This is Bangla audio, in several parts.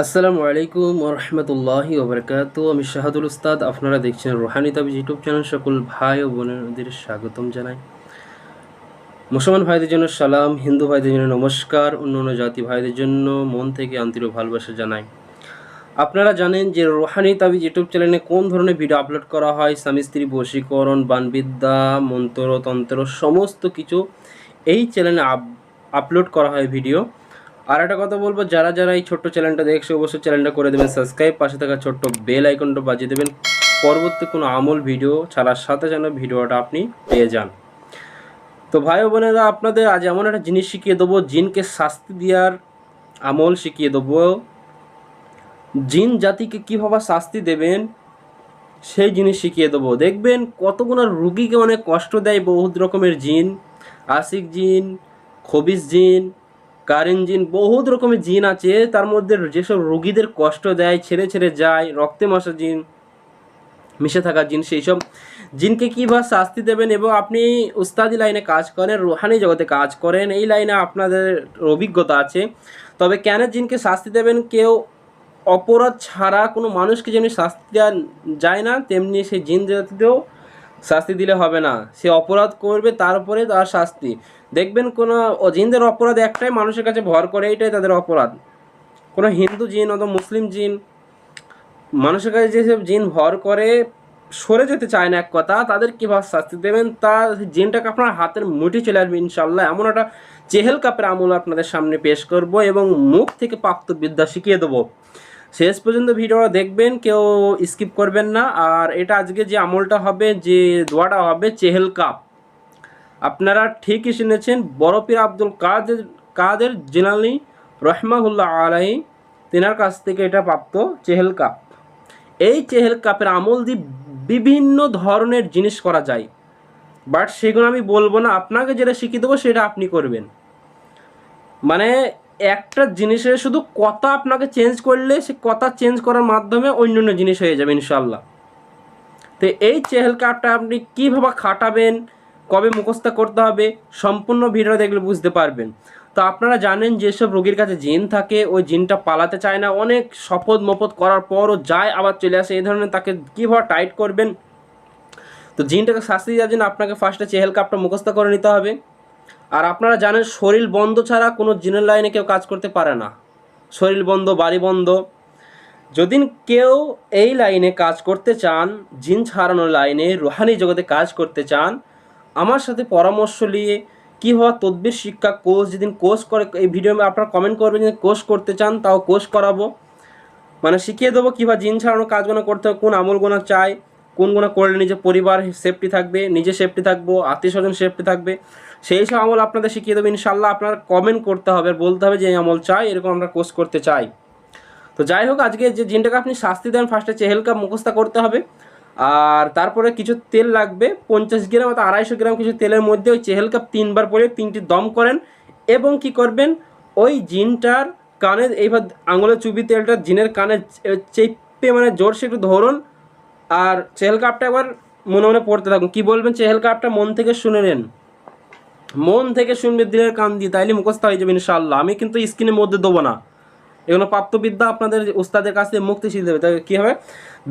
আসসালামু আলাইকুম ওরহমতুল্লাহি ওবরকাতু। আমি শাহাদুল উস্তাদ, আপনারা দেখছেন রুহানি তাবিজ ইউটিউব চ্যানেল। সকল ভাই ও বোনেদের স্বাগতম জানাই। মুসলমান ভাইদের জন্য সালাম, হিন্দু ভাইদের জন্য নমস্কার, অন্য অন্য জাতি ভাইদের জন্য মন থেকে আন্তরিক ভালোবাসা জানাই। আপনারা জানেন যে রুহানি তাবিজ ইউটিউব চ্যানেলে কোন ধরনের ভিডিও আপলোড করা হয়। স্বামী স্ত্রী বশীকরণ, বানবিদ্যা, মন্ত্র তন্ত্র সমস্ত কিছু এই চ্যানেলে আপলোড করা হয় ভিডিও। আর একটা কথা বলবো, যারা যারা এই ছোট্ট চ্যানেলটা দেখছে অবশ্যই চ্যানেলটা করে দেবেন সাবস্ক্রাইব, পাশে থাকা ছোট্ট বেল আইকনটা বাজিয়ে দেবেন, পরবর্তী কোনো আমল ভিডিও ছাড়ার সাথে যেন ভিডিওটা আপনি পেয়ে যান। তো ভাই বোনেরা, আপনাদের আজ এমন একটা জিনিস শিখিয়ে দেবো, জিনকে শাস্তি দেওয়ার আমল শিখিয়ে দেবো। জিন জাতিকে কীভাবে শাস্তি দেবেন সেই জিনিস শিখিয়ে দেবো। দেখবেন কতগুলো রুগীকে অনেক কষ্ট দেয় বহুত রকমের জিন, আশিক জিন, খবিস জিন, কারেন জিন, বহুত রকমের জিন আছে। তার মধ্যে যেসব রুগীদের কষ্ট দেয়, ছেড়ে ছেড়ে যায়, রক্তে মাসা জিন, মিশে থাকা জিন, সেই সব জিনকে কীভাবে শাস্তি দেবেন। এবং আপনি উস্তাদি লাইনে কাজ করেন, রুহানি জগতে কাজ করেন, এই লাইনে আপনাদের অভিজ্ঞতা আছে। তবে কেন জিনকে শাস্তি দেবেন? কেউ অপরাধ ছাড়া কোনো মানুষকে যেমনি শাস্তি দেওয়া যায় না, তেমনি সেই জিন জাতিতেও শাস্তি দিলে হবে না। সে অপরাধ করবে, তারপরে তার শাস্তি। দেখবেন কোনো জিনদের অপরাধ একটাই, মানুষের কাছে ভর করে, এইটাই তাদের অপরাধ। কোনো হিন্দু জিন অথবা মুসলিম জিন মানুষের কাছে যেসব জিন ভর করে, সরে যেতে চায় না এক কথা, তাদের কীভাবে শাস্তি দেবেন তা জিনটাকে আপনার হাতের মুঠি চলে আসবে ইনশাল্লাহ। এমন একটা চেহেল কাপের আমল আপনাদের সামনে পেশ করব এবং মুখ থেকে প্রাপ্ত বিদ্যা শিখিয়ে দেবো। শেষ পর্যন্ত ভিডিওটা দেখবেন, কেউ স্কিপ করবেন না। আর এটা আজকে যে আমলটা হবে, যে দোয়াটা হবে, চেহেল কাপ। আপনারা ঠিকই শুনেছেন, বড় পীর আব্দুল কাদের জিলানী রহমাহুল্লাহ আলাইহি তেনার কাছ থেকে এটা প্রাপ্ত চেহেল কাপ। এই চেহেল কাপের আমল দিয়ে বিভিন্ন ধরনের জিনিস করা যায়, বাট সেগুলো আমি বলবো না। আপনাকে যেটা শিখিয়ে দেবো সেটা আপনি করবেন। মানে একটা জিনিসের শুধু কথা আপনাকে চেঞ্জ করলে, সে কথা চেঞ্জ করার মাধ্যমে অন্য অন্য জিনিস হয়ে যাবে ইনশাল্লাহ। তো এই চেহেল কাপটা আপনি কীভাবে খাটাবেন, কবে মুখস্থ করতে হবে, সম্পূর্ণ ভিডিও দেখলে বুঝতে পারবেন। তো আপনারা জানেন যেসব রোগীর কাছে জিন থাকে, ওই জিনটা পালাতে চায় না, অনেক শপথ মপথ করার পরও যায়, আবার চলে আসে, এই ধরনের তাকে কীভাবে টাইট করবেন। তো জিনটাকে শাস্তি দেওয়ার জন্য আপনাকে ফার্স্টে চেহেল কাপটা মুখস্থ করে নিতে হবে। আর আপনারা জানেন শরীর বন্ধ ছাড়া কোনো জিনের লাইনে কেউ কাজ করতে পারে না। শরীর বন্ধ, বাড়ি বন্ধ। যদি কেউ এই লাইনে কাজ করতে চান, জিন ছাড়ানোর লাইনে, রুহানি জগতে কাজ করতে চান, আমার সাথে পরামর্শ নিয়ে কীভাবে তদবির শিক্ষা কোর্স, যেদিন কোর্স করে এই ভিডিও আপনারা কমেন্ট করবেন যে কোর্স করতে চান, তাও কোর্স করাবো। মানে শিখিয়ে দেবো কীভাবে জিন ছাড়ানো কাজগুলো করতে হবে, কোন আমলগুলো চাই, কোনগুলো করলে নিজের পরিবার সেফটি থাকবে, নিজে সেফটি থাকবো, আত্মীয় স্বজন সেফটি থাকবে, সেই সব আমল আপনাদের শিখিয়ে দেবো ইনশাল্লাহ। আপনারা কমেন্ট করতে হবে, বলতে হবে যে এই আমল চাই, এরকম আমরা কোর্স করতে চাই। তো যাই হোক, আজকে যে জিনটাকে আপনি শাস্তি দেন, ফার্স্টে চেহেল কাপ মুখস্থ করতে হবে। আর তারপরে কিছু তেল লাগবে, 50 গ্রাম অথবা 250 গ্রাম কিছু তেলের মধ্যে ওই চেহেল কাপ 3বার পরে 3টি দম করেন। এবং কি করবেন, ওই জিনটার কানে এইভাবে আঙুলে চুবি তেলটা জিনের কানে চেপে, মানে জোরসে একটু ধরুন। আর চেহেল কাপটা একবার মনে মনে পড়তে থাকুন। কি বলবেন? চেহেল কাপটা মন থেকে শুনে নেন, মন থেকে শুনবে দিলের কান দিয়ে, তাইলে মুখস্থ হয়ে যাবে ইনশাআল্লাহ। আমি কিন্তু স্ক্রিনের মধ্যে দেবো না, এগুলো প্রাপ্তবিদ্যা আপনাদের উস্তাদের কাছে মুক্তি শিখতে দেবে। তাই কী হবে?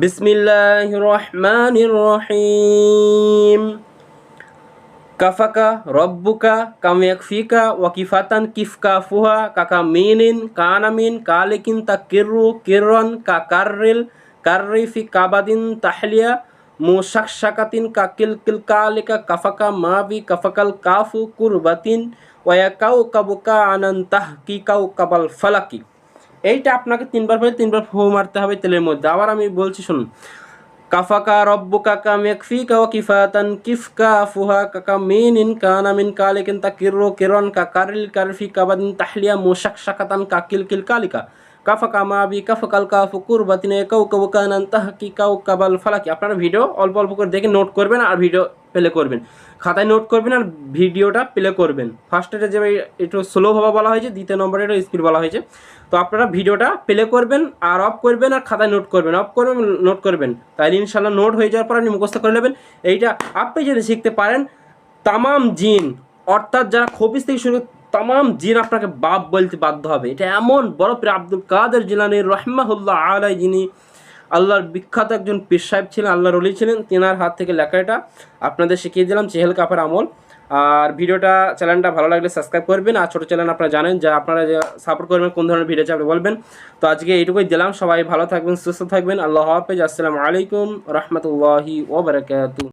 বিসমিল্লাহির রহমানির রহিম। কাফাকা রব্বুকা কাম ইয়াকফিকা ওয়াকিফাতান কিফকা ফুহা কাকা মিনিন কানামিন কালিকিন তাকিরু কিরন কাকারিল কারিফি কাবাদিন তাহলিয়া মুশাকশাকাতিন কাকিল কিলকালিকা কাফাকা মাবি কাফাকাল কাফু কুরবাতিন ওয়াকাউ কাবুকা আনান্তাহ কি কাউ কাবাল ফালাকি। এইটা আপনাকে 3বার পরে 3বার ফু মারতে হবে তেলের মধ্যে। আবার আমি বলছি শুনুন। কাফাকা রব্বুকা কাম ইয়াকফিকা ওয়াকিফাতান কিফকা ফুহা কাকা মিনিন কানামিন কালিকিন তাকিরু কিরন কাকারিল কারিফি কাবাদিন তাহলিয়া মুশাকশাকাতান কাকিল কিলকালিকা কাফাকা মাবি কাফাকাল কাফু কুরবাতিন ওয়াকাউ কাবুকা আনান্তাহ কি কাউ কাবাল ফালাকি। আপনারা ভিডিও অল্প অল্প করে দেখে নোট করবেন আর ভিডিও প্লে করবেন, খাতায় নোট করবেন আর ভিডিওটা প্লে করবেন। ফার্স্টে যে একটু স্লোভাবে বলা হয়েছে, দ্বিতীয় নম্বরে একটু স্পিড বলা হয়েছে। তো আপনারা ভিডিওটা প্লে করবেন আর অফ করবেন আর খাতায় নোট করবেন, অফ করবেন নোট করবেন, তাইলে ইনশাল্লাহ নোট হয়ে যাওয়ার পর আপনি মুখস্থ করে নেবেন। এইটা আপনি যদি শিখতে পারেন, তামাম জিন অর্থাৎ যারা খবিস থেকে শুরু তামাম জিন আপনাকে বাপ বলতে বাধ্য হবে। এটা এমন বড় পীর আব্দুল কাদের জিলানী রহমাহুল্লাহ আলাই, যিনি আল্লাহর বিখ্যাত একজন পীর সাহেব ছিলেন, আল্লাহর ওলি ছিলেন, তেনার হাত থেকে লেখা এটা আপনাদের শিখিয়ে দিলাম চেহেল কাফের আমল। আর চ্যানেলটা ভালো লাগলে সাবস্ক্রাইব করবেন, আর ছোটো চ্যানেল আপনারা জানেন যা আপনারা সাপোর্ট করবেন, কোন ধরনের ভিডিও চাপে বলবেন। তো আজকে এইটুকুই দিলাম, সবাই ভালো থাকবেন, সুস্থ থাকবেন, আল্লাহ হাফেজ, আসসালামু আলাইকুম রহমতুল্লাহি ওয়া বারাকাতুহু।